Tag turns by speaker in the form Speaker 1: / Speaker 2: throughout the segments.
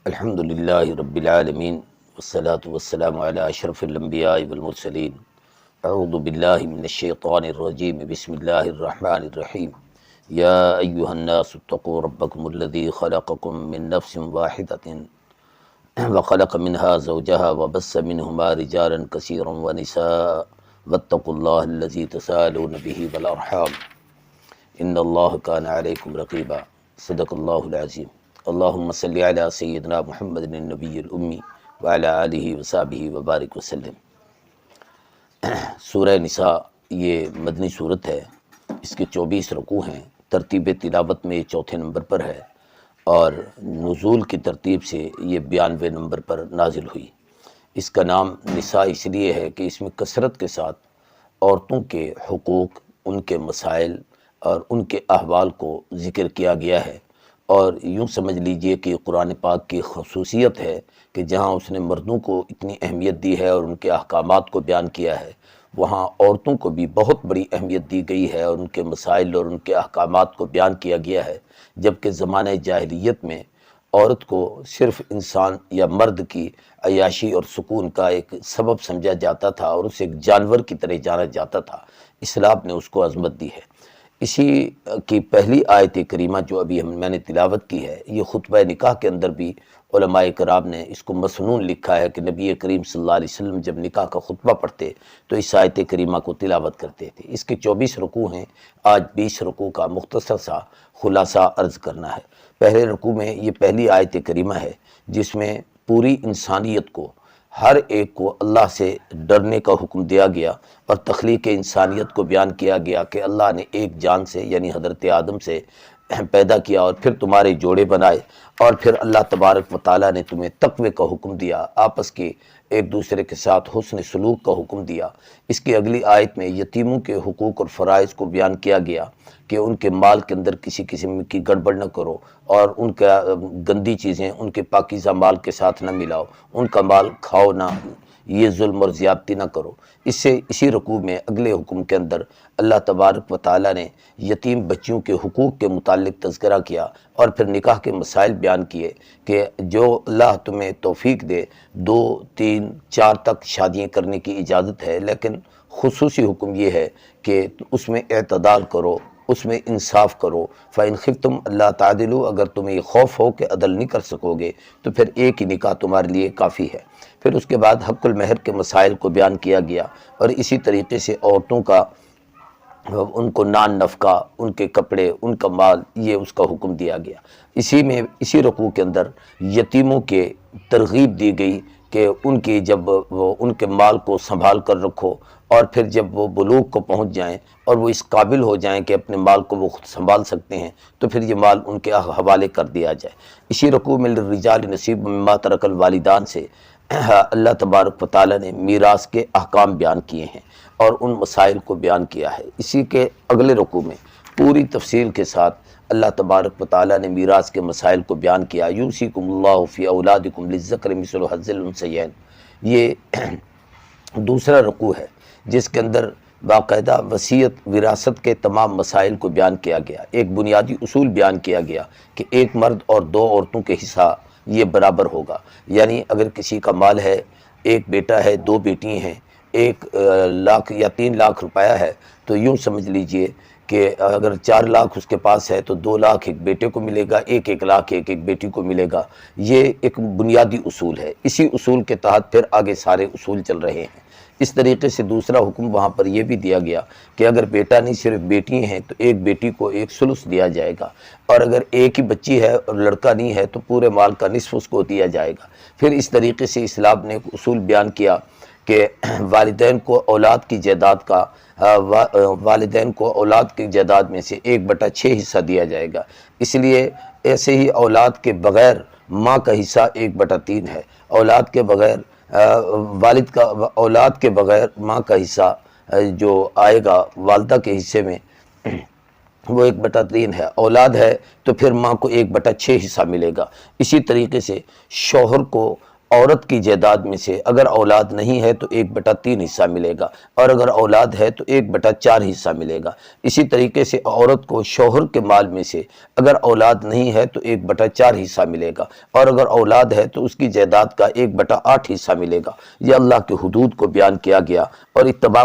Speaker 1: الحمد للہ رب العالمین والصلاة والسلام علی اشرف الانبیاء والمرسلین اعوذ باللہ من الشیطان الرجیم بسم اللہ الرحمن الرحیم یا ایہا الناس اتقوا ربکم الذی خلقکم من نفس واحدۃ وخلق منها زوجها وبث منہما رجالا کثیرا ونساء واتقوا اللہ الذی تساءلون به والارحام ان اللہ کان علیکم رقیبا صدق اللہ العظیم اللہم صلی علی سیدنا محمد النبی الامی وعلی آلہ وصحبہ وبارک وسلم۔ سورہ نساء یہ مدنی صورت ہے، اس کے 24 رکوع ہیں، ترتیب تلاوت میں یہ چوتھے نمبر پر ہے اور نزول کی ترتیب سے یہ 92 نمبر پر نازل ہوئی۔ اس کا نام نساء اس لیے ہے کہ اس میں کثرت کے ساتھ عورتوں کے حقوق، ان کے مسائل اور ان کے احوال کو ذکر کیا گیا ہے، اور یوں سمجھ لیجئے کہ قرآن پاک کی خصوصیت ہے کہ جہاں اس نے مردوں کو اتنی اہمیت دی ہے اور ان کے احکامات کو بیان کیا ہے، وہاں عورتوں کو بھی بہت بڑی اہمیت دی گئی ہے اور ان کے مسائل اور ان کے احکامات کو بیان کیا گیا ہے، جبکہ زمانہ جاہلیت میں عورت کو صرف انسان یا مرد کی عیاشی اور سکون کا ایک سبب سمجھا جاتا تھا اور اسے ایک جانور کی طرح جانا جاتا تھا۔ اسلام نے اس کو عظمت دی ہے۔ اسی کی پہلی آیت کریمہ جو ابھی میں نے تلاوت کی ہے، یہ خطبہ نکاح کے اندر بھی علماء کرام نے اس کو مسنون لکھا ہے کہ نبی کریم صلی اللہ علیہ وسلم جب نکاح کا خطبہ پڑھتے تو اس آیت کریمہ کو تلاوت کرتے تھے۔ اس کے 24 رکوع ہیں، آج 20 رکوع کا مختصر سا خلاصہ عرض کرنا ہے۔ پہلے رکوع میں یہ پہلی آیت کریمہ ہے جس میں پوری انسانیت کو، ہر ایک کو اللہ سے ڈرنے کا حکم دیا گیا اور تخلیق انسانیت کو بیان کیا گیا کہ اللہ نے ایک جان سے یعنی حضرت آدم سے پیدا کیا اور پھر تمہارے جوڑے بنائے، اور پھر اللہ تبارک و تعالیٰ نے تمہیں تقوی کا حکم دیا، آپس کی ایک دوسرے کے ساتھ حسن سلوک کا حکم دیا۔ اس کی اگلی آیت میں یتیموں کے حقوق اور فرائض کو بیان کیا گیا کہ ان کے مال کے اندر کسی قسم کی گڑبڑ نہ کرو اور ان کا گندی چیزیں ان کے پاکیزہ مال کے ساتھ نہ ملاؤ، ان کا مال کھاؤ نہ، یہ ظلم اور زیادتی نہ کرو۔ اسی رکوع میں اگلے حکم کے اندر اللہ تبارک و تعالیٰ نے یتیم بچیوں کے حقوق کے متعلق تذکرہ کیا اور پھر نکاح کے مسائل بیان کیے کہ جو اللہ تمہیں توفیق دے 2، 3، 4 تک شادیاں کرنے کی اجازت ہے، لیکن خصوصی حکم یہ ہے کہ اس میں اعتدال کرو، اس میں انصاف کرو۔ فَإِنْ خِفْتُمْ أَلَّا تَعْدِلُوا، اگر تمہیں یہ خوف ہو کہ عدل نہیں کر سکو گے تو پھر ایک ہی نکاح تمہارے لیے کافی ہے۔ پھر اس کے بعد حق المہر کے مسائل کو بیان کیا گیا اور اسی طریقے سے عورتوں کا، ان کو نان نفقہ، ان کے کپڑے، ان کا مال، یہ اس کا حکم دیا گیا۔ اسی رکوع کے اندر یتیموں کے ترغیب دی گئی کہ ان کی جب وہ ان کے مال کو سنبھال کر رکھو، اور پھر جب وہ بلوغ کو پہنچ جائیں اور وہ اس قابل ہو جائیں کہ اپنے مال کو وہ خود سنبھال سکتے ہیں تو پھر یہ مال ان کے حوالے کر دیا جائے۔ اسی رکوع میں للرجال نصیب مما ترک الوالدان سے اللہ تبارک و تعالیٰ نے میراث کے احکام بیان کیے ہیں اور ان مسائل کو بیان کیا ہے۔ اسی کے اگلے رکوع میں پوری تفصیل کے ساتھ اللہ تبارک و تعالیٰ نے میراث کے مسائل کو بیان کیا۔ یوصیکم اللہ فی اولادکم للذکر مثل حظ الانثیین، یہ دوسرا رکوع ہے جس کے اندر باقاعدہ وصیت وراثت کے تمام مسائل کو بیان کیا گیا۔ ایک بنیادی اصول بیان کیا گیا کہ ایک مرد اور 2 عورتوں کے حصہ یہ برابر ہوگا، یعنی اگر کسی کا مال ہے، ایک بیٹا ہے، 2 بیٹی ہیں، 1 لاکھ یا 3 لاکھ روپیہ ہے، تو یوں سمجھ لیجئے کہ اگر 4 لاکھ اس کے پاس ہے تو 2 لاکھ ایک بیٹے کو ملے گا، 1 لاکھ ایک بیٹی کو ملے گا۔ یہ ایک بنیادی اصول ہے۔ اسی اصول کے تحت پھر آگے سارے اصول چل رہے ہیں۔ اس طریقے سے دوسرا حکم وہاں پر یہ بھی دیا گیا کہ اگر بیٹا نہیں صرف بیٹی ہیں تو ایک بیٹی کو 1 ثلث دیا جائے گا، اور اگر ایک ہی بچی ہے اور لڑکا نہیں ہے تو پورے مال کا نصف اس کو دیا جائے گا۔ پھر اس طریقے سے اسلام نے ایک اصول بیان کیا کہ والدین کو اولاد کی جائیداد میں سے 1/6 حصہ دیا جائے گا۔ اس لیے ایسے ہی اولاد کے بغیر ماں کا حصہ 1/3 ہے، اولاد کے بغیر اولاد کے بغیر ماں کا حصہ جو آئے گا والدہ کے حصے میں وہ 1/3 ہے، اولاد ہے تو پھر ماں کو 1/6 حصہ ملے گا۔ اسی طریقے سے شوہر کو عورت کی جائیداد میں سے اگر اولاد نہیں ہے تو 1/3 حصہ ملے گا، اور اگر اولاد ہے تو 1/4 حصہ ملے گا۔ اسی طریقے سے عورت کو شوہر کے مال میں سے اگر اولاد نہیں ہے تو 1/4 حصہ ملے گا، اور اگر اولاد ہے تو اس کی جائیداد کا 1/8 حصہ ملے گا۔ یہ اللہ کے حدود کو بیان کیا گیا اور اتباع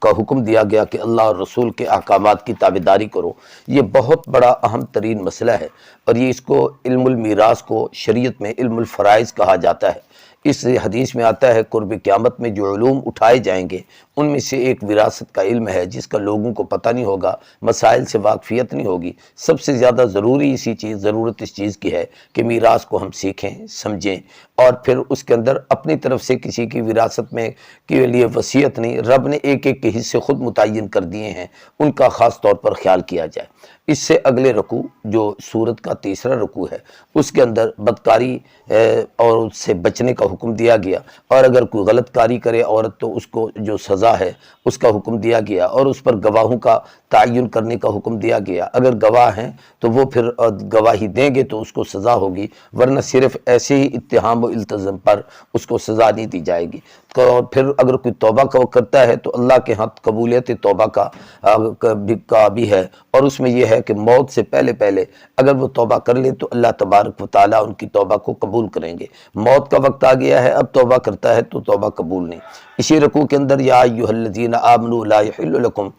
Speaker 1: کا حکم دیا گیا کہ اللہ اور رسول کے احکامات کی تابعداری کرو۔ یہ بہت بڑا اہم ترین مسئلہ ہے، اور یہ اس کو علم المیراث کو شریعت میں علم الفرائض کہا جاتا ہے۔ اس حدیث میں آتا ہے قرب قیامت میں جو علوم اٹھائے جائیں گے ان میں سے ایک وراثت کا علم ہے، جس کا لوگوں کو پتہ نہیں ہوگا، مسائل سے واقفیت نہیں ہوگی۔ سب سے زیادہ ضروری ضرورت اس چیز کی ہے کہ میراث کو ہم سیکھیں، سمجھیں، اور پھر اس کے اندر اپنی طرف سے کسی کی وراثت میں کے لیے وصیت نہیں، رب نے ایک ایک کے حصے خود متعین کر دیے ہیں، ان کا خاص طور پر خیال کیا جائے۔ اس سے اگلے رکوع جو سورت کا تیسرا رکوع ہے، اس کے اندر بدکاری اور اس سے بچنے کا حکم دیا گیا، اور اگر کوئی غلط کاری کرے عورت تو اس کو جو سزا ہے اس کا حکم دیا گیا، اور اس پر گواہوں کا تعین کرنے کا حکم دیا گیا۔ اگر گواہ ہیں تو وہ پھر گواہی دیں گے تو اس کو سزا ہوگی، ورنہ صرف ایسے ہی اتہام و التزام پر اس کو سزا نہیں دی جائے گی۔ اور پھر اگر کوئی توبہ کرتا ہے تو اللہ کے ہاں قبولیت توبہ کا بھی ہے، اور اس میں یہ ہے کہ موت سے پہلے اگر وہ توبہ کر لیں تو اللہ تبارک و تعالیٰ ان کی توبہ کو قبول کریں گے۔ موت کا وقت آ گیا ہے، اب توبہ کرتا ہے تو توبہ قبول نہیں۔ اسی رکوع کے اندر یا ایھا الذین آمنوا لا یحل لکم،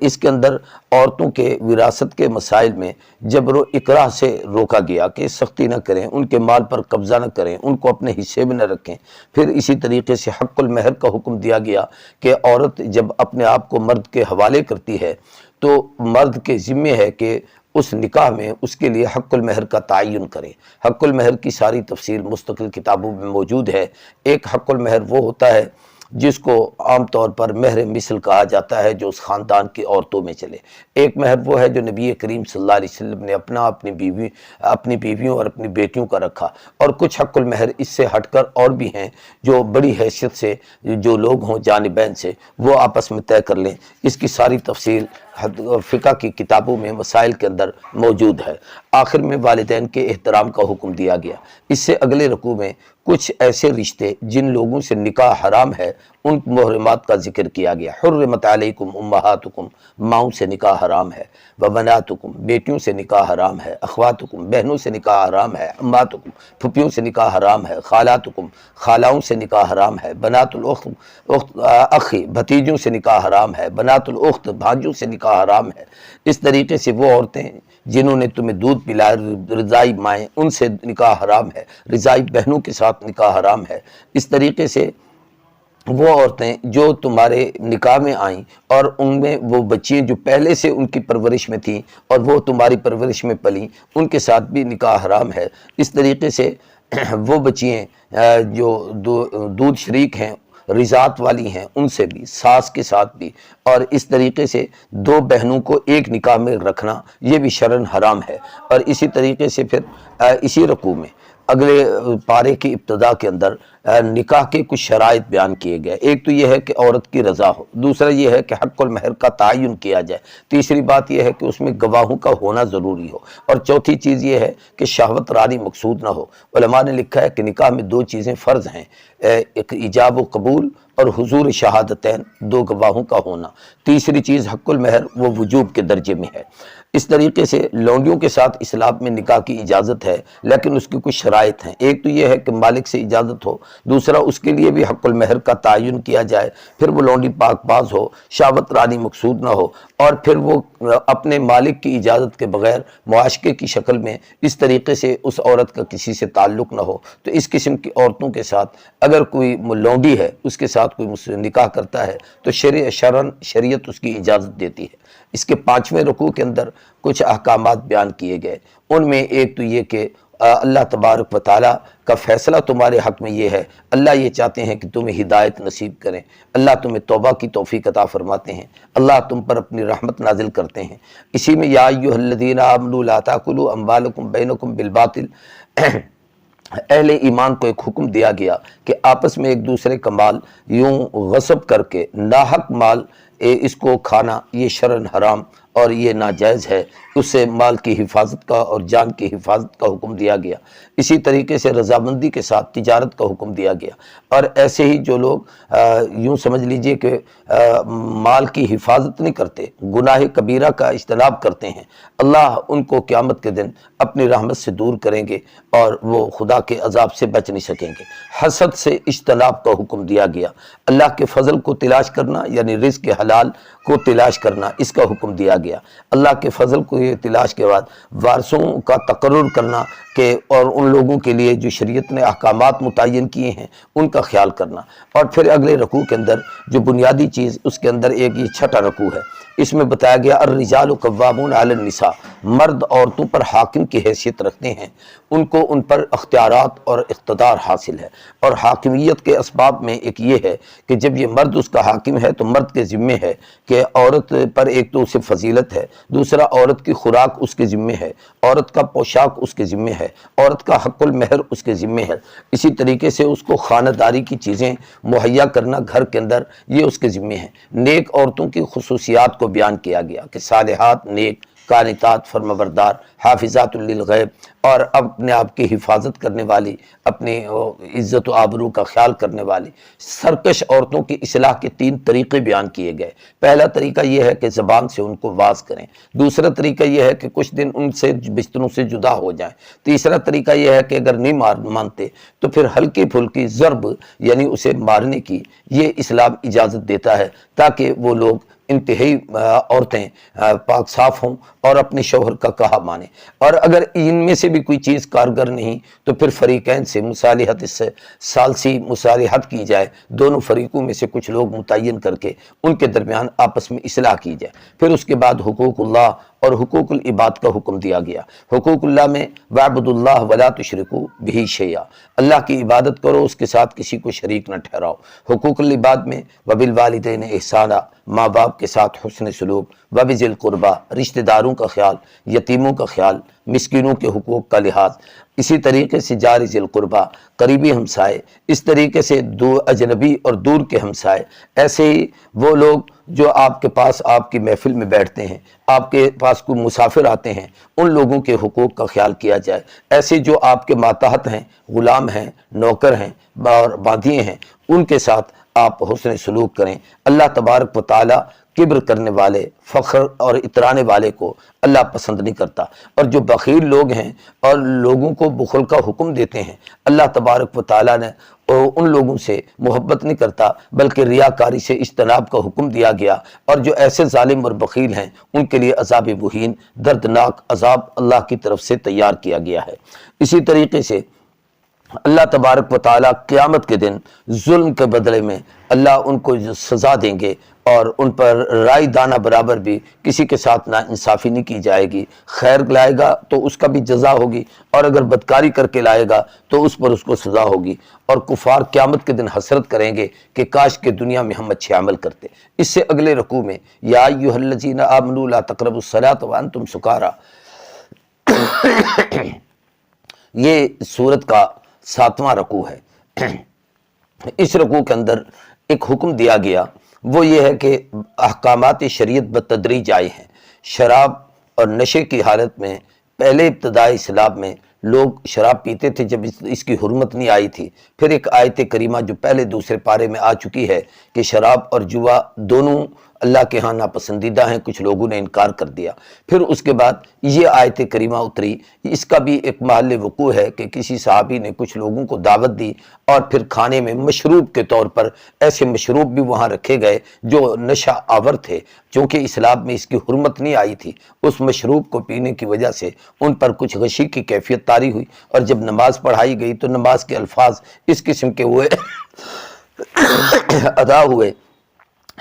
Speaker 1: اس کے اندر عورتوں کے وراثت کے مسائل میں جبر و اکراہ سے روکا گیا کہ سختی نہ کریں، ان کے مال پر قبضہ نہ کریں، ان کو اپنے حصے میں نہ رکھیں۔ پھر اسی طریقے سے حق المہر کا حکم دیا گیا کہ عورت جب اپنے آپ کو مرد کے حوالے کرتی ہے تو مرد کے ذمہ ہے کہ اس نکاح میں اس کے لیے حق المہر کا تعین کریں۔ حق المہر کی ساری تفصیل مستقل کتابوں میں موجود ہے۔ ایک حق المہر وہ ہوتا ہے جس کو عام طور پر مہر مثل کہا جاتا ہے، جو اس خاندان کی عورتوں میں چلے۔ ایک مہر وہ ہے جو نبی کریم صلی اللہ علیہ وسلم نے اپنی بیویوں اور اپنی بیٹیوں کا رکھا، اور کچھ حق المہر اس سے ہٹ کر اور بھی ہیں جو بڑی حیثیت سے جو لوگ ہوں جانبین سے وہ آپس میں طے کر لیں۔ اس کی ساری تفصیل فقہ کی کتابوں میں مسائل کے اندر موجود ہے۔ آخر میں والدین کے احترام کا حکم دیا گیا۔ اس سے اگلے رکوع میں کچھ ایسے رشتے جن لوگوں سے نکاح حرام ہے ان محرمات کا ذکر کیا گیا۔ حرمت علیکم امہاتکم، ماؤں سے نکاح حرام ہے، وبناتکم، بیٹیوں سے نکاح حرام ہے، اخواتکم، بہنوں سے نکاح حرام ہے، اماتکم، پھپھیوں سے نکاح حرام ہے، خالاتکم، خالاؤں سے نکاح حرام ہے، بنات الاخت اخی، بھتیجوں سے نکاح حرام ہے، بنات الاخت، بھانجوں سے نکاح حرام ہے۔ اس طریقے سے وہ عورتیں جنہوں نے تمہیں دودھ پلایا، رضائی مائیں، ان سے نکاح حرام ہے، رضائی بہنوں کے ساتھ نکاح حرام ہے۔ اس طریقے سے وہ عورتیں جو تمہارے نکاح میں آئیں اور ان میں وہ بچیاں جو پہلے سے ان کی پرورش میں تھیں اور وہ تمہاری پرورش میں پلیں، ان کے ساتھ بھی نکاح حرام ہے۔ اس طریقے سے وہ بچیاں جو دودھ شریک ہیں، رضاعت والی ہیں، ان سے بھی، ساس کے ساتھ بھی، اور اس طریقے سے دو بہنوں کو ایک نکاح میں رکھنا یہ بھی شرعاً حرام ہے۔ اور اسی طریقے سے پھر اسی رکوع میں اگلے پارے کی ابتدا کے اندر نکاح کے کچھ شرائط بیان کیے گئے۔ ایک تو یہ ہے کہ عورت کی رضا ہو، دوسرا یہ ہے کہ حق المہر کا تعین کیا جائے، تیسری بات یہ ہے کہ اس میں گواہوں کا ہونا ضروری ہو، اور چوتھی چیز یہ ہے کہ شہوت رانی مقصود نہ ہو۔ علماء نے لکھا ہے کہ نکاح میں دو چیزیں فرض ہیں، ایک ایجاب و قبول اور حضور شہادتین، دو گواہوں کا ہونا۔ تیسری چیز حق المہر، وہ وجوب کے درجے میں ہے۔ اس طریقے سے لونڈیوں کے ساتھ اسلام میں نکاح کی اجازت ہے، لیکن اس کی کچھ شرائط ہیں۔ ایک تو یہ ہے کہ مالک سے اجازت ہو، دوسرا اس کے لیے بھی حق المہر کا تعین کیا جائے، پھر وہ لونڈی پاک باز ہو، شہوت رانی مقصود نہ ہو، اور پھر وہ اپنے مالک کی اجازت کے بغیر معاشقے کی شکل میں اس طریقے سے اس عورت کا کسی سے تعلق نہ ہو۔ تو اس قسم کی عورتوں کے ساتھ اگر کوئی لونڈی ہے اس کے ساتھ کوئی نکاح کرتا ہے تو شرعاً شریعت اس کی اجازت دیتی ہے۔ اس کے 5ویں رکوع کے اندر کچھ احکامات بیان کیے گئے، ان میں ایک تو یہ کہ اللہ تبارک و تعالیٰ کا فیصلہ تمہارے حق میں یہ ہے، اللہ یہ چاہتے ہیں کہ تمہیں ہدایت نصیب کریں، اللہ تمہیں توبہ کی توفیق عطا فرماتے ہیں، اللہ تم پر اپنی رحمت نازل کرتے ہیں۔ اسی میں یا ایھا الذین آمنوا لا تاکلوا اموالکم بینکم بالباطل، اہل ایمان کو ایک حکم دیا گیا کہ آپس میں ایک دوسرے کا مال یوں غصب کر کے ناحق مال اس کو کھانا یہ شرعاً حرام اور یہ ناجائز ہے، اسے مال کی حفاظت کا اور جان کی حفاظت کا حکم دیا گیا۔ اسی طریقے سے رضامندی کے ساتھ تجارت کا حکم دیا گیا۔ اور ایسے ہی جو لوگ یوں سمجھ لیجئے کہ مال کی حفاظت نہیں کرتے، گناہ کبیرہ کا اجتناب کرتے ہیں، اللہ ان کو قیامت کے دن اپنی رحمت سے دور کریں گے اور وہ خدا کے عذاب سے بچ نہیں سکیں گے۔ حسد سے اجتناب کا حکم دیا گیا۔ اللہ کے فضل کو تلاش کرنا یعنی رزق حلال کو تلاش کرنا، اس کا حکم دیا گیا۔ اللہ کے فضل کو یہ تلاش کے بعد وارثوں کا تقرر کرنا کہ اور ان لوگوں کے لیے جو شریعت نے احکامات متعین کیے ہیں ان کا خیال کرنا۔ اور پھر اگلے رکوع کے اندر جو بنیادی چیز اس کے اندر ایک یہ چھٹا رکوع ہے، اس میں بتایا گیا الرجال قوامون علی النساء، مرد عورتوں پر حاکم کی حیثیت رکھتے ہیں، ان کو ان پر اختیارات اور اقتدار حاصل ہے۔ اور حاکمیت کے اسباب میں ایک یہ ہے کہ جب یہ مرد اس کا حاکم ہے تو مرد کے ذمے ہے کہ عورت پر ایک تو اسے فضیلت ہے، دوسرا عورت کی خوراک اس کے ذمے ہے، عورت کا پوشاک اس کے ذمے ہے، عورت کا حق المہر اس کے ذمے ہے، اسی طریقے سے اس کو خانہ داری کی چیزیں مہیا کرنا گھر کے اندر یہ اس کے ذمے ہے۔ نیک عورتوں کی خصوصیات کو بیان کیا گیا کہ صالحات، نیک، قانتات، فرمانبردار، حافظات للغیب، اور اپنے آپ کی حفاظت کرنے والی، اپنی عزت و آبرو کا خیال کرنے والی۔ سرکش عورتوں کی اصلاح کے 3 طریقے بیان کیے گئے۔ پہلا طریقہ یہ ہے کہ زبان سے ان کو واز کریں، دوسرا طریقہ یہ ہے کہ کچھ دن ان سے بستروں سے جدا ہو جائیں، تیسرا طریقہ یہ ہے کہ اگر نہیں مانتے تو پھر ہلکی پھلکی ضرب یعنی اسے مارنے کی یہ اسلام اجازت دیتا ہے، تاکہ وہ لوگ انتہائی عورتیں پاک صاف ہوں اور اپنے شوہر کا کہا مانیں۔ اور اگر ان میں سے بھی کوئی چیز کارگر نہیں تو پھر فریقین سے مصالحت، اس سے ثالثی مصالحت کی جائے، دونوں فریقوں میں سے کچھ لوگ متعین کر کے ان کے درمیان آپس میں اصلاح کی جائے۔ پھر اس کے بعد حقوق اللہ اور حقوق العباد کا حکم دیا گیا۔ حقوق اللہ میں وَاعْبُدُوا اللَّهَ وَلَا تُشْرِكُوا بِهِ شَيْئًا، اللہ کی عبادت کرو، اس کے ساتھ کسی کو شریک نہ ٹھہراؤ۔ حقوق العباد میں وَبِالْوَالِدَيْنِ إِحْسَانًا، ماں باپ کے ساتھ حسن سلوک، وَبِذِي الْقُرْبَى، رشتہ داروں کا خیال، یتیموں کا خیال، مسکینوں کے حقوق کا لحاظ، اسی طریقے سے جار ذی القربہ، قریبی ہمسائے، اس طریقے سے اجنبی اور دور کے ہمسائے، ایسے ہی وہ لوگ جو آپ کے پاس آپ کی محفل میں بیٹھتے ہیں، آپ کے پاس کوئی مسافر آتے ہیں، ان لوگوں کے حقوق کا خیال کیا جائے۔ ایسے جو آپ کے ماتحت ہیں، غلام ہیں، نوکر ہیں اور باندھیے ہیں، ان کے ساتھ آپ حسن سلوک کریں۔ اللہ تبارک و تعالی کبر کرنے والے، فخر اور اترانے والے کو اللہ پسند نہیں کرتا۔ اور جو بخیل لوگ ہیں اور لوگوں کو بخل کا حکم دیتے ہیں، اللہ تبارک و تعالی نے ان لوگوں سے محبت نہیں کرتا، بلکہ ریاکاری سے اجتناب کا حکم دیا گیا۔ اور جو ایسے ظالم اور بخیل ہیں ان کے لیے عذاب مہین، دردناک عذاب اللہ کی طرف سے تیار کیا گیا ہے۔ اسی طریقے سے اللہ تبارک و تعالیٰ قیامت کے دن ظلم کے بدلے میں اللہ ان کو سزا دیں گے، اور ان پر رائے دانہ برابر بھی کسی کے ساتھ نا انصافی نہیں کی جائے گی۔ خیر لائے گا تو اس کا بھی جزا ہوگی، اور اگر بدکاری کر کے لائے گا تو اس پر اس کو سزا ہوگی۔ اور کفار قیامت کے دن حسرت کریں گے کہ کاش کہ دنیا میں ہم اچھے عمل کرتے۔ اس سے اگلے رکوع میں یا ایھا الذین آمنوا لا تقربوا الصلاۃ وانتم سکارى، یہ سورت کا 7واں رکوع ہے۔ اس رکوع کے اندر ایک حکم دیا گیا، وہ یہ ہے کہ احکامات شریعت بتدریج آئے ہیں۔ شراب اور نشے کی حالت میں پہلے ابتدائی اسلام میں لوگ شراب پیتے تھے جب اس کی حرمت نہیں آئی تھی۔ پھر ایک آیت کریمہ جو پہلے دوسرے پارے میں آ چکی ہے کہ شراب اور جوا دونوں اللہ کے ہاں ناپسندیدہ ہیں، کچھ لوگوں نے انکار کر دیا۔ پھر اس کے بعد یہ آیت کریمہ اتری، اس کا بھی ایک محل وقوع ہے کہ کسی صحابی نے کچھ لوگوں کو دعوت دی، اور پھر کھانے میں مشروب کے طور پر ایسے مشروب بھی وہاں رکھے گئے جو نشہ آور تھے۔ چونکہ اسلام میں اس کی حرمت نہیں آئی تھی، اس مشروب کو پینے کی وجہ سے ان پر کچھ غشی کی کیفیت طاری ہوئی، اور جب نماز پڑھائی گئی تو نماز کے الفاظ اس قسم کے ہوئے ادا ہوئے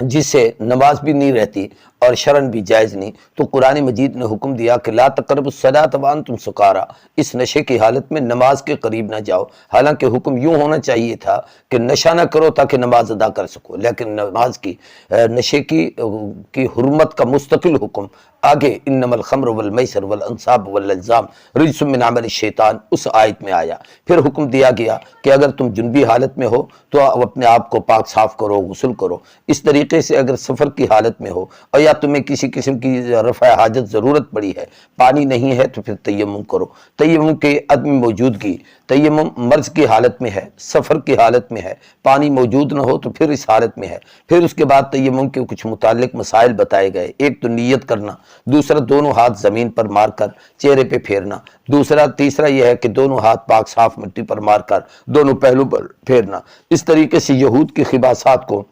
Speaker 1: جس سے نماز بھی نہیں رہتی اور شرعاً بھی جائز نہیں۔ تو قرآن مجید نے حکم دیا کہ لا تقربوا الصلاۃ وانتم سکارى، اس نشے کی حالت میں نماز کے قریب نہ جاؤ۔ حالانکہ حکم یوں ہونا چاہیے تھا کہ نشہ نہ کرو تاکہ نماز ادا کر سکو، لیکن نماز کی نشے کی حرمت کا مستقل حکم آگے انما الخمر والمیسر والانصاب والازلام رجس من عمل الشیطان اس آیت میں آیا۔ پھر حکم دیا گیا کہ اگر تم جنبی حالت میں ہو تو اپنے آپ کو پاک صاف کرو، غسل کرو۔ اس طریقے طریقے سے اگر سفر کی حالت میں ہو اور یا تمہیں کسی قسم کی رفع حاجت ضرورت پڑی ہے، پانی نہیں ہے تو پھر تیمم کرو۔ تیمم کے عدم موجودگی، تیمم مرض کی حالت میں ہے، سفر کی حالت میں ہے، پانی موجود نہ ہو تو پھر اس حالت میں ہے۔ پھر اس کے بعد تیمم کے کچھ متعلق مسائل بتائے گئے۔ ایک تو نیت کرنا، دوسرا دونوں ہاتھ زمین پر مار کر چہرے پہ پھیرنا، تیسرا یہ ہے کہ دونوں ہاتھ پاک صاف مٹی پر مار کر دونوں پہلو پر پھیرنا۔ اس طریقے سے یہود کی خباثات کو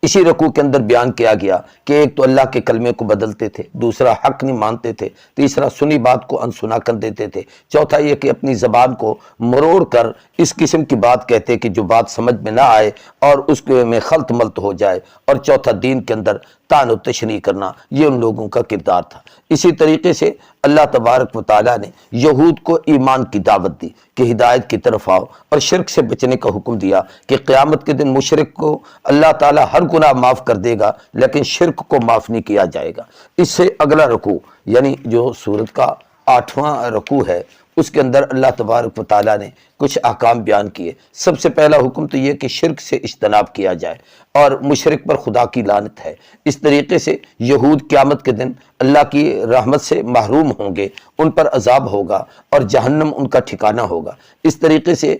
Speaker 1: اسی رکوع کے اندر بیان کیا گیا کہ ایک تو اللہ کے کلمے کو بدلتے تھے، دوسرا حق نہیں مانتے تھے، تیسرا سنی بات کو انسنا کر دیتے تھے، چوتھا یہ کہ اپنی زبان کو مروڑ کر اس قسم کی بات کہتے کہ جو بات سمجھ میں نہ آئے اور اس میں خلط ملط ہو جائے، اور چوتھا دین کے اندر طعن و تشریح کرنا، یہ ان لوگوں کا کردار تھا۔ اسی طریقے سے اللہ تبارک و تعالیٰ نے یہود کو ایمان کی دعوت دی کہ ہدایت کی طرف آؤ، اور شرک سے بچنے کا حکم دیا کہ قیامت کے دن مشرک کو اللہ تعالیٰ ہر گناہ معاف کر دے گا لیکن شرک کو معاف نہیں کیا جائے گا۔ اس سے اگلا رکوع یعنی جو سورت کا 8واں رکوع ہے، اس کے اندر اللہ تبارک و تعالیٰ نے کچھ احکام بیان کیے۔ سب سے پہلا حکم تو یہ کہ شرک سے اجتناب کیا جائے، اور مشرک پر خدا کی لعنت ہے۔ اس طریقے سے یہود قیامت کے دن اللہ کی رحمت سے محروم ہوں گے، ان پر عذاب ہوگا اور جہنم ان کا ٹھکانہ ہوگا۔ اس طریقے سے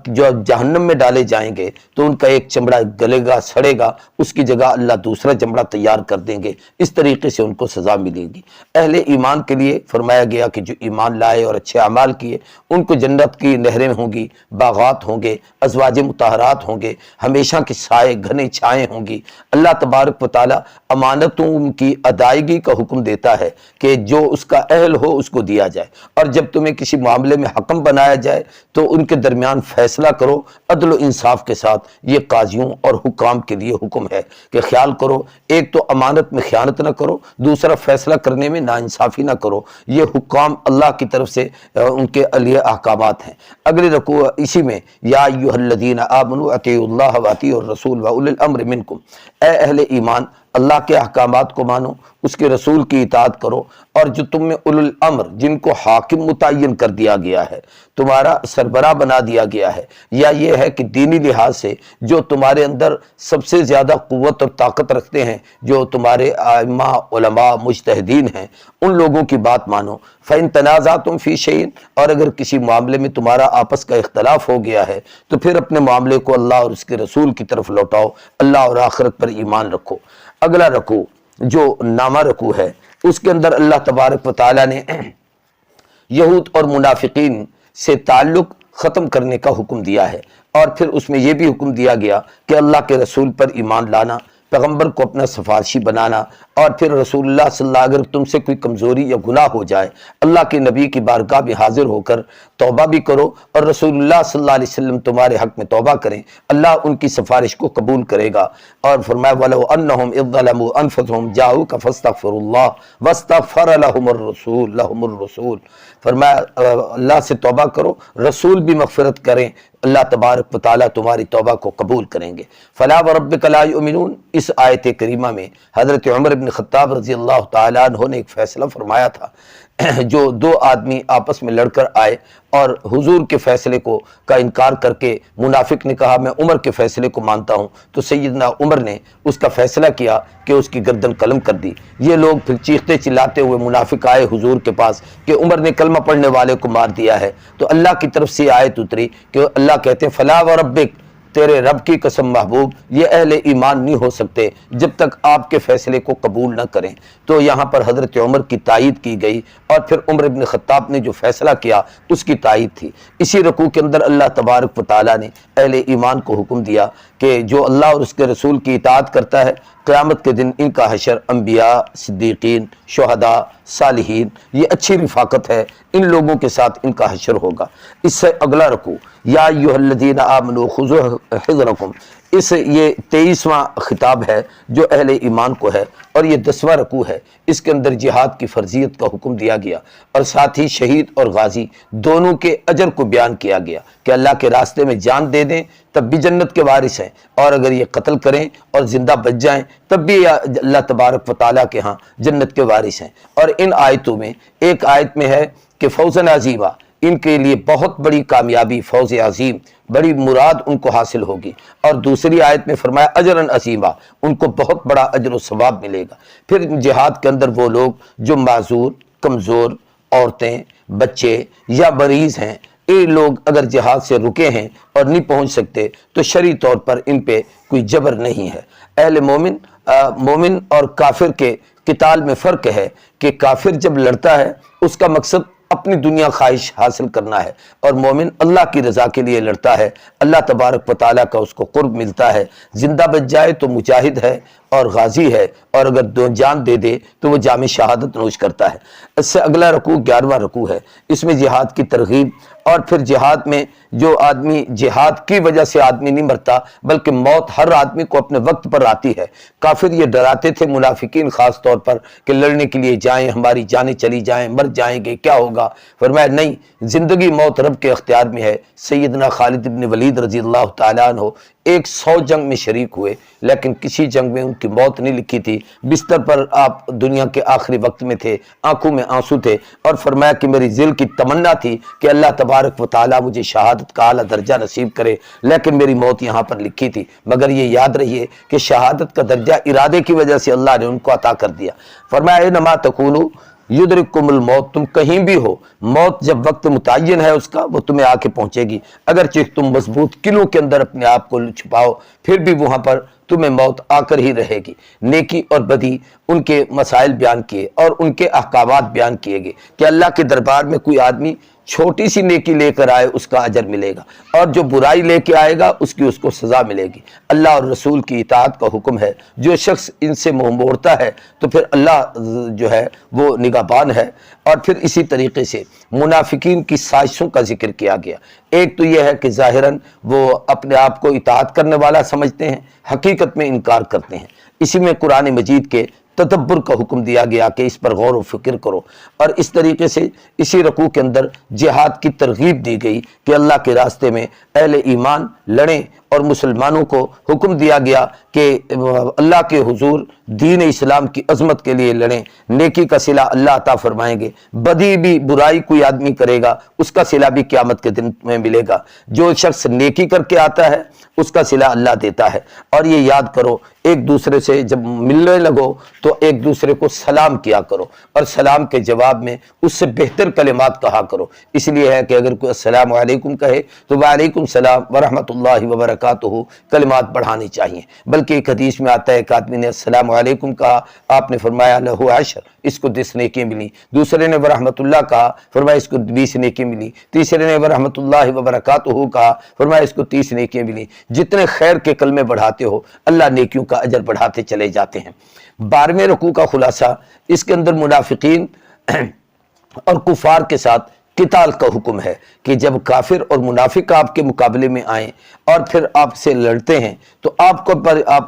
Speaker 1: جو جہنم میں ڈالے جائیں گے تو ان کا ایک چمڑا گلے گا، سڑے گا، اس کی جگہ اللہ دوسرا چمڑا تیار کر دیں گے۔ اس طریقے سے ان کو سزا ملے گی۔ اہل ایمان کے لیے فرمایا گیا کہ جو ایمان لائے اور اچھے اعمال کیے ان کو جنت کی نہریں ہوں گی، باغات ہوں گے، ازواج مطہرات ہوں گے، ہمیشہ کے سائے گھنے چھائیں ہوں گی۔ اللہ تبارک و تعالیٰ امانتوں کی ادائیگی کا حکم دیتا ہے کہ جو اس کا اہل ہو اس کو دیا جائے، اور جب تمہیں کسی معاملے میں حکم بنایا جائے تو ان کے درمیان فیصلہ کرو عدل و انصاف کے ساتھ۔ یہ قاضیوں اور حکام کے لیے حکم ہے کہ خیال کرو، ایک تو امانت میں خیانت نہ کرو، دوسرا فیصلہ کرنے میں ناانصافی نہ کرو۔ یہ حکام اللہ کی طرف سے ان کے لیے احکامات ہیں۔ اگلے رکوع اسی میں یا ایھا الذین آمنوا اطیعوا اللہ واطیعوا الرسول واولی الامر منکم، اے اہل ایمان اللہ کے احکامات کو مانو، اس کے رسول کی اطاعت کرو، اور جو تم میں اولو الامر جن کو حاکم متعین کر دیا گیا ہے، تمہارا سربراہ بنا دیا گیا ہے، یا یہ ہے کہ دینی لحاظ سے جو تمہارے اندر سب سے زیادہ قوت اور طاقت رکھتے ہیں، جو تمہارے ائمہ علماء مجتہدین ہیں، ان لوگوں کی بات مانو۔ فَإِن تَنَازَعْتُمْ فِي شَيْءٍ، اور اگر کسی معاملے میں تمہارا آپس کا اختلاف ہو گیا ہے تو پھر اپنے معاملے کو اللہ اور اس کے رسول کی طرف لوٹاؤ، اللہ اور آخرت پر ایمان رکھو۔ اگلا رکوع جو نامہ رکوع ہے، اس کے اندر اللہ تبارک و تعالیٰ نے یہود اور منافقین سے تعلق ختم کرنے کا حکم دیا ہے، اور پھر اس میں یہ بھی حکم دیا گیا کہ اللہ کے رسول پر ایمان لانا، پیغمبر کو اپنا سفارشی بنانا، اور پھر رسول اللہ صلی اللہ علیہ وسلم اگر تم سے کوئی کمزوری یا گناہ ہو جائے، اللہ کے نبی کی بارگاہ میں حاضر ہو کر توبہ بھی کرو، اور رسول اللہ صلی اللہ علیہ وسلم تمہارے حق میں توبہ کریں، اللہ ان کی سفارش کو قبول کرے گا۔ اور فرمایا وَلَوْ أَنَّهُمْ إِذْ ظَلَمُوا أَنفُسَهُمْ جَاءُوكَ فَاسْتَغْفِرُوا اللَّهَ وَاسْتَغْفَرَ لَهُمُ الرَّسُولُ، فرمایا اللہ سے توبہ کرو، رسول بھی مغفرت کریں، اللہ تبارک و تعالیٰ تمہاری توبہ کو قبول کریں گے۔ فَلَا وَرَبِّكَ لَا يُؤْمِنُونَ، اس آیت کریمہ میں حضرت عمر بن خطاب رضی اللہ تعالیٰ عنہ نے ایک فیصلہ فرمایا تھا۔ جو دو آدمی آپس میں لڑ کر آئے اور حضور کے فیصلے کا انکار کر کے منافق نے کہا میں عمر کے فیصلے کو مانتا ہوں، تو سیدنا عمر نے اس کا فیصلہ کیا کہ اس کی گردن قلم کر دی۔ یہ لوگ پھر چیختے چلاتے ہوئے منافق آئے حضور کے پاس کہ عمر نے کلمہ پڑھنے والے کو مار دیا ہے، تو اللہ کی طرف سے آیت اتری کہ اللہ کہتے ہیں فلا وربک، تیرے رب کی قسم محبوب، یہ اہل ایمان نہیں ہو سکتے جب تک آپ کے فیصلے کو قبول نہ کریں۔ تو یہاں پر حضرت عمر کی تائید کی گئی، اور پھر عمر بن خطاب نے جو فیصلہ کیا اس کی تائید تھی۔ اسی رکوع کے اندر اللہ تبارک و تعالیٰ نے اہل ایمان کو حکم دیا کہ جو اللہ اور اس کے رسول کی اطاعت کرتا ہے، قیامت کے دن ان کا حشر انبیاء، صدیقین، شہداء، صالحین، یہ اچھی رفاقت ہے، ان لوگوں کے ساتھ ان کا حشر ہوگا۔ اس سے اگلا رکوع یا ایھا الذین آمنوا خذوا حذرکم، یہ 23واں خطاب ہے جو اہل ایمان کو ہے، اور یہ 10واں رکوع ہے۔ اس کے اندر جہاد کی فرضیت کا حکم دیا گیا، اور ساتھ ہی شہید اور غازی دونوں کے اجر کو بیان کیا گیا کہ اللہ کے راستے میں جان دے دیں تب بھی جنت کے وارث ہیں، اور اگر یہ قتل کریں اور زندہ بچ جائیں تب بھی اللہ تبارک و تعالیٰ کے ہاں جنت کے وارث ہیں۔ اور ان آیتوں میں ایک آیت میں ہے کہ فوزاً عظیمہ، ان کے لیے بہت بڑی کامیابی، فوز عظیم، بڑی مراد ان کو حاصل ہوگی۔ اور دوسری آیت میں فرمایا اجرن عظیمہ، ان کو بہت بڑا اجر و ثواب ملے گا۔ پھر جہاد کے اندر وہ لوگ جو معذور، کمزور، عورتیں، بچے یا مریض ہیں، یہ لوگ اگر جہاد سے رکے ہیں اور نہیں پہنچ سکتے تو شرعی طور پر ان پہ کوئی جبر نہیں ہے۔ اہل مومن اور کافر کے قتال میں فرق ہے کہ کافر جب لڑتا ہے اس کا مقصد اپنی دنیا خواہش حاصل کرنا ہے، اور مومن اللہ کی رضا کے لیے لڑتا ہے، اللہ تبارک و تعالیٰ کا اس کو قرب ملتا ہے۔ زندہ بچ جائے تو مجاہد ہے اور غازی ہے، اور اگر دو جان دے دے تو وہ جام شہادت نوش کرتا ہے۔ اس سے اگلا رکوع 11واں رکوع ہے، اس میں جہاد کی ترغیب، اور پھر جہاد میں جو آدمی جہاد کی وجہ سے آدمی نہیں مرتا بلکہ موت ہر آدمی کو اپنے وقت پر آتی ہے۔ کافر یہ ڈراتے تھے، منافقین خاص طور پر، کہ لڑنے کے لیے جائیں، ہماری جانیں چلی جائیں، مر جائیں گے، کیا ہوگا؟ فرمایا نہیں، زندگی موت رب کے اختیار میں ہے۔ سیدنا خالد بن ولید رضی اللہ تعالیٰ عنہ 100 جنگ میں شریک ہوئے، لیکن کسی جنگ میں ان کی موت نہیں لکھی تھی۔ بستر پر آپ دنیا کے آخری وقت میں تھے، آنکھوں میں آنسو تھے، اور فرمایا کہ میری دل کی تمنا تھی کہ اللہ تبارک و تعالیٰ مجھے شہادت کا اعلیٰ درجہ نصیب کرے، لیکن میری موت یہاں پر لکھی تھی۔ مگر یہ یاد رہیے کہ شہادت کا درجہ ارادے کی وجہ سے اللہ نے ان کو عطا کر دیا۔ فرمایا اینما تکونوا یدرککم الموت، تم کہیں بھی ہو، موت جب وقت متعین ہے اس کا وہ تمہیں آ کے پہنچے گی۔ اگرچہ تم مضبوط قلعوں کے اندر اپنے آپ کو چھپاؤ، پھر بھی وہاں پر تمہیں موت آ کر ہی رہے گی۔ نیکی اور بدی ان کے مسائل بیان کیے اور ان کے احکامات بیان کیے گئے کہ اللہ کے دربار میں کوئی آدمی چھوٹی سی نیکی لے کر آئے اس کا اجر ملے گا، اور جو برائی لے کے آئے گا اس کو سزا ملے گی۔ اللہ اور رسول کی اطاعت کا حکم ہے، جو شخص ان سے منہ موڑتا ہے تو پھر اللہ جو ہے وہ نگہبان ہے۔ اور پھر اسی طریقے سے منافقین کی سازشوں کا ذکر کیا گیا۔ ایک تو یہ ہے کہ ظاہراً وہ اپنے آپ کو اطاعت کرنے والا سمجھتے ہیں، حقیقت میں انکار کرتے ہیں۔ اسی میں قرآن مجید کے تدبر کا حکم دیا گیا کہ اس پر غور و فکر کرو، اور اس طریقے سے اسی رکوع کے اندر جہاد کی ترغیب دی گئی کہ اللہ کے راستے میں اہل ایمان لڑیں، اور مسلمانوں کو حکم دیا گیا کہ اللہ کے حضور دین اسلام کی عظمت کے لیے لڑیں۔ نیکی کا صلہ اللہ عطا فرمائیں گے، بدی بھی برائی کوئی آدمی کرے گا اس کا صلہ بھی قیامت کے دن میں ملے گا۔ جو شخص نیکی کر کے آتا ہے اس کا صلہ اللہ دیتا ہے۔ اور یہ یاد کرو، ایک دوسرے سے جب ملنے لگو تو ایک دوسرے کو سلام کیا کرو، اور سلام کے جواب میں اس سے بہتر کلمات کہا کرو۔ اس لیے ہے کہ اگر کوئی السلام علیکم کہے تو وعلیکم السلام ورحمۃ اللہ وبرکاتہ کلمات بڑھانی چاہیے۔ بلکہ ایک حدیث میں آتا ہے کہ آدمی نے السلام علیکم کہا، آپ نے فرمایا لہو عشر، اس کو 10 نیکی ملی۔ دوسرے نے ورحمۃ اللہ کہا، فرمایا اس کو 20 نیکی ملی۔ تیسرے نے ورحمۃ اللہ وبرکاتہ کہا، فرمایا اس کو 30 نیکی ملی۔ جتنے خیر کے کلمے بڑھاتے ہو اللہ نیکیوں کا اجر بڑھاتے چلے جاتے ہیں۔ 12ویں رکوع کا خلاصہ، اس کے اندر منافقین اور کفار کے ساتھ قتال کا حکم ہے کہ جب کافر اور منافق آپ کے مقابلے میں آئیں اور پھر آپ سے لڑتے ہیں تو آپ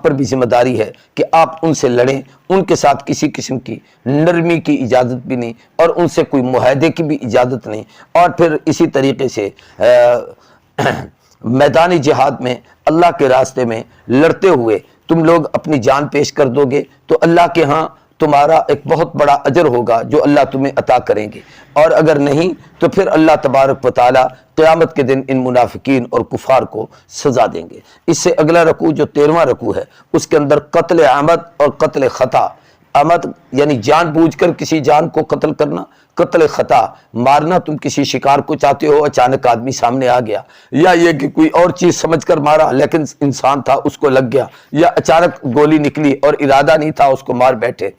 Speaker 1: پر بھی ذمہ داری ہے کہ آپ ان سے لڑیں، ان کے ساتھ کسی قسم کی نرمی کی اجازت بھی نہیں، اور ان سے کوئی معاہدے کی بھی اجازت نہیں۔ اور پھر اسی طریقے سے میدان جہاد میں اللہ کے راستے میں لڑتے ہوئے تم لوگ اپنی جان پیش کر دو گے تو اللہ کے ہاں تمہارا ایک بہت بڑا اجر ہوگا جو اللہ تمہیں عطا کریں گے، اور اگر نہیں تو پھر اللہ تبارک و تعالی قیامت کے دن ان منافقین اور کفار کو سزا دیں گے۔ اس سے اگلا رکوع جو 13واں رکوع ہے، اس کے اندر قتل عمد اور قتل خطا۔ عمد یعنی جان بوجھ کر کسی جان کو قتل کرنا، قتل خطا مارنا، تم کسی شکار کو چاہتے ہو، اچانک آدمی سامنے آ گیا، یا یہ کہ کوئی اور چیز سمجھ کر مارا لیکن انسان تھا اس کو لگ گیا، یا اچانک گولی نکلی اور ارادہ نہیں تھا اس کو مار بیٹھے،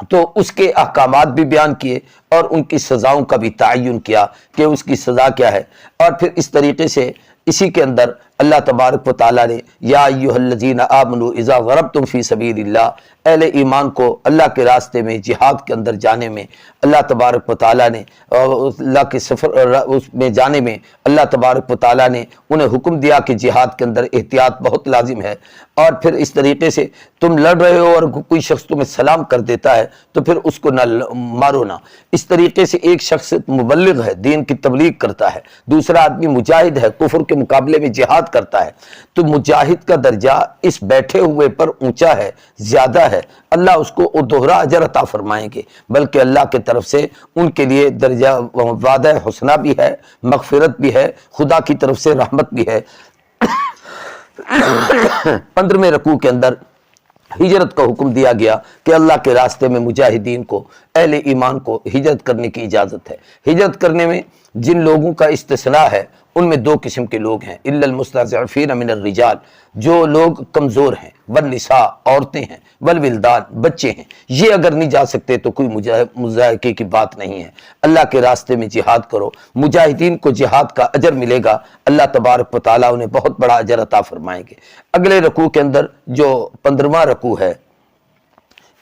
Speaker 1: تو اس کے احکامات بھی بیان کیے اور ان کی سزاؤں کا بھی تعین کیا کہ اس کی سزا کیا ہے۔ اور پھر اس طریقے سے اسی کے اندر اللہ تبارک و تعالیٰ نے یا ایھا الذین آمنوا اذا ضربتم فی سبیل اللہ، اہل ایمان کو اللہ کے راستے میں جہاد کے اندر جانے میں اللہ تبارک و تعالیٰ نے، اللہ کے سفر اس میں جانے میں اللہ تبارک و تعالیٰ نے انہیں حکم دیا کہ جہاد کے اندر احتیاط بہت لازم ہے۔ اور پھر اس طریقے سے تم لڑ رہے ہو اور کوئی شخص تمہیں سلام کر دیتا ہے تو پھر اس کو نہ مارو نہ۔ اس اس طریقے سے ایک شخص مبلغ ہے، دین کی تبلیغ کرتا ہے، دوسرا آدمی مجاہد ہے، کفر کے مقابلے میں جہاد کرتا ہے، تو مجاہد کا درجہ اس بیٹھے ہوئے پر اونچا ہے، زیادہ ہے، اللہ اس کو دوہرا اجر عطا فرمائیں گے، بلکہ اللہ کی طرف سے ان کے لیے درجہ وعدہ حسنہ بھی ہے، مغفرت بھی ہے، خدا کی طرف سے رحمت بھی ہے۔ 15ویں رکوع کے اندر ہجرت کا حکم دیا گیا کہ اللہ کے راستے میں مجاہدین کو، اہل ایمان کو ہجرت کرنے کی اجازت ہے۔ ہجرت کرنے میں جن لوگوں کا استثناء ہے ان میں 2 قسم کے لوگ ہیں، الا المستضعفین من الرجال، جو لوگ کمزور ہیں، والنساء، عورتیں ہیں، والولدان، بچے ہیں، یہ اگر نہیں جا سکتے تو کوئی مضاحکے کی بات نہیں ہے۔ اللہ کے راستے میں جہاد کرو، مجاہدین کو جہاد کا اجر ملے گا، اللہ تبارک و تعالیٰ انہیں بہت بڑا اجر عطا فرمائیں گے۔ اگلے رکوع کے اندر جو 15واں رکوع ہے،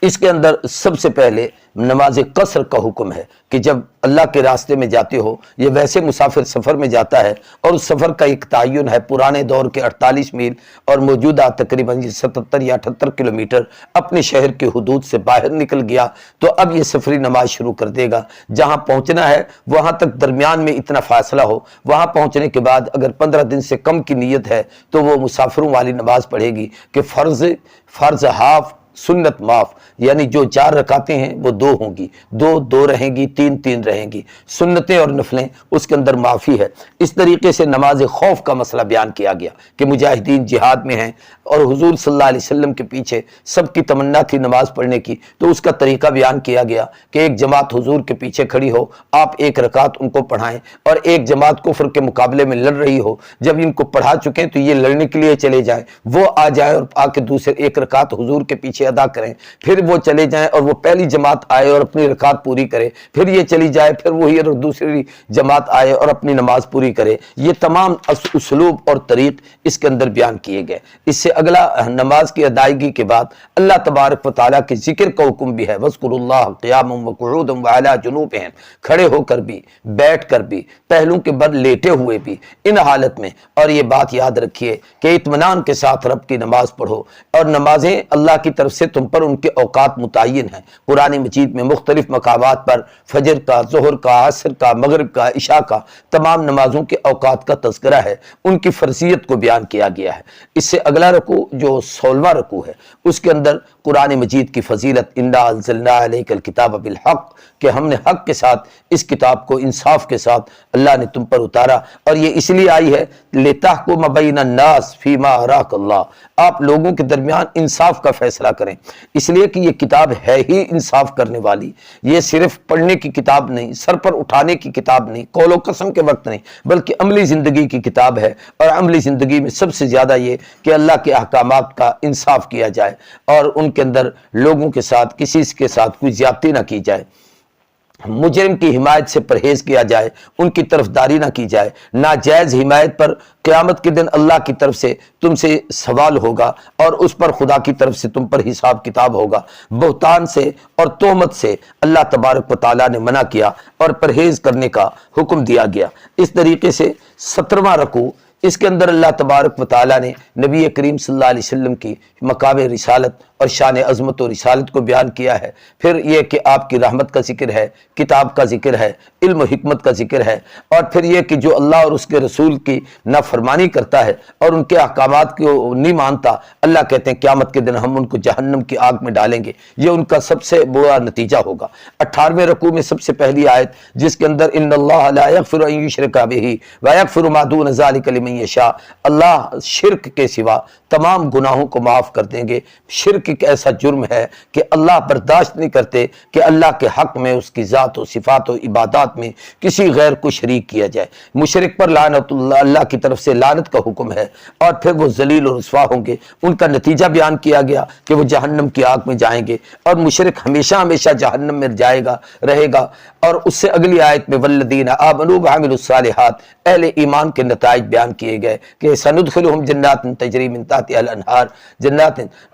Speaker 1: اس کے اندر سب سے پہلے نماز قصر کا حکم ہے کہ جب اللہ کے راستے میں جاتے ہو، یہ ویسے مسافر سفر میں جاتا ہے اور اس سفر کا ایک تعین ہے، پرانے دور کے 48 میل اور موجودہ تقریباً 77 یا 78 کلومیٹر اپنے شہر کے حدود سے باہر نکل گیا، تو اب یہ سفری نماز شروع کر دے گا۔ جہاں پہنچنا ہے وہاں تک درمیان میں اتنا فاصلہ ہو، وہاں پہنچنے کے بعد اگر 15 دن سے کم کی نیت ہے تو وہ مسافروں والی نماز پڑھے گی کہ فرض ہاف، سنت معاف، یعنی جو 4 رکعتیں ہیں وہ 2 ہوں گی، 2 رہیں گی، 3 رہیں گی، سنتیں اور نفلیں اس کے اندر معافی ہے۔ اس طریقے سے نماز خوف کا مسئلہ بیان کیا گیا کہ مجاہدین جہاد میں ہیں اور حضور صلی اللہ علیہ وسلم کے پیچھے سب کی تمنا تھی نماز پڑھنے کی، تو اس کا طریقہ بیان کیا گیا کہ ایک جماعت حضور کے پیچھے کھڑی ہو، آپ 1 رکعت ان کو پڑھائیں، اور ایک جماعت کفر کے مقابلے میں لڑ رہی ہو، جب ان کو پڑھا چکے تو یہ لڑنے کے لیے چلے جائیں، وہ آ جائیں اور آ کے دوسرے 1 رکعت حضور کے پیچھے ادا کریں، پھر وہ چلے جائیں اور وہ پہلی جماعت آئے اور اپنی رکعت پوری کرے، پھر یہ چلی جائے، پھر وہی اور دوسری جماعت آئے اور اپنی نماز پوری کرے۔ یہ تمام اسلوب اور طریق اس کے اندر بیان کیے گئے۔ اس سے اگلا نماز کی ادائیگی کے بعد اللہ تبارک و تعالیٰ کے ذکر کا حکم بھی ہے، وَاذْكُرُوا اللَّهَ قِيَامًا وَقُعُودًا وَعَلَىٰ جُنُوبِهِمْ، کھڑے ہو کر بھی، بیٹھ کر بھی، پہلوں کے بر لیٹے ہوئے بھی، ان حالت میں۔ اور یہ بات یاد رکھیے کہ اطمینان کے ساتھ رب کی نماز پڑھو، اور نمازیں اللہ کی طرف سے تم پر ان کے اوقات متعین ہیں۔ قرآن مجید میں مختلف مقامات پر فجر کا، ظہر کا، عصر کا، مغرب کا، عشاء کا، تمام نمازوں کے اوقات کا تذکرہ ہے، ان کی فرضیت کو بیان کیا گیا ہے۔ اس سے اگلا رکوع جو 16واں رکوع ہے، اس کے اندر قرآن مجید کی فضیلت، اِنَّا أَنزَلْنَا عَلَيْكَ الْكِتَابَ بِالْحَقِّ، کہ ہم نے حق کے ساتھ اس کتاب کو انصاف کے ساتھ اللہ نے تم پر اتارا، اور یہ اس لیے آئی ہے لِتَحْكُمَ بَيْنَ النَّاسِ فِي مَا أَرَاكَ اللَّهُ، آپ لوگوں کے درمیان انصاف کا فیصلہ کریں، اس لیے کہ یہ کتاب ہے ہی انصاف کرنے والی۔ یہ صرف پڑھنے کی کتاب نہیں، سر پر اٹھانے کی کتاب نہیں، قول و قسم کے وقت نہیں، بلکہ عملی زندگی کی کتاب ہے، اور عملی زندگی میں سب سے زیادہ یہ کہ اللہ کے احکامات کا انصاف کیا جائے اور ان کے اندر لوگوں کے ساتھ کسی کے ساتھ کوئی زیادتی نہ کی جائے، مجرم کی حمایت سے پرہیز کیا جائے، ان کی طرفداری نہ کی جائے، ناجائز حمایت پر قیامت کے دن اللہ کی طرف سے تم سے سوال ہوگا اور اس پر خدا کی طرف سے تم پر حساب کتاب ہوگا۔ بہتان سے اور تہمت سے اللہ تبارک و تعالیٰ نے منع کیا اور پرہیز کرنے کا حکم دیا گیا۔ اس طریقے سے 17واں رکوع، اس کے اندر اللہ تبارک و تعالیٰ نے نبی کریم صلی اللہ علیہ وسلم کی مقام رسالت اور شان عظمت و رسالت کو بیان کیا ہے۔ پھر یہ کہ آپ کی رحمت کا ذکر ہے، کتاب کا ذکر ہے، علم و حکمت کا ذکر ہے، اور پھر یہ کہ جو اللہ اور اس کے رسول کی نافرمانی کرتا ہے اور ان کے احکامات کو نہیں مانتا، اللہ کہتے ہیں قیامت کے دن ہم ان کو جہنم کی آگ میں ڈالیں گے، یہ ان کا سب سے برا نتیجہ ہوگا۔ 18ویں رکوع میں سب سے پہلی آیت جس کے اندر ان اللہ لا یغفر ان یشرک بہ ویغفر ما دون ذلک لمن یشاء، اللہ شرک کے سوا تمام گناہوں کو معاف کر دیں گے۔ شرک ایک ایسا جرم ہے کہ اللہ برداشت نہیں کرتے کہ اللہ کے حق میں، اس کی ذات و صفات و عبادات میں کسی غیر کو شریک کیا جائے۔ مشرک پر لعنت اللہ کی طرف سے لعنت کا حکم ہے، اور پھر وہ ذلیل و رسوا ہوں گے۔ ان کا نتیجہ بیان کیا گیا کہ وہ جہنم کی آگ میں جائیں گے، اور مشرک ہمیشہ ہمیشہ جہنم میں جائے گا، رہے گا۔ اور اس سے اگلی آیت میں والذین آمنوا وعملوا الصالحات، اہل ایمان کے نتائج بیان کیے گئے کہ سندخلہم جنات تجری من تحتہا الانہار، جنات،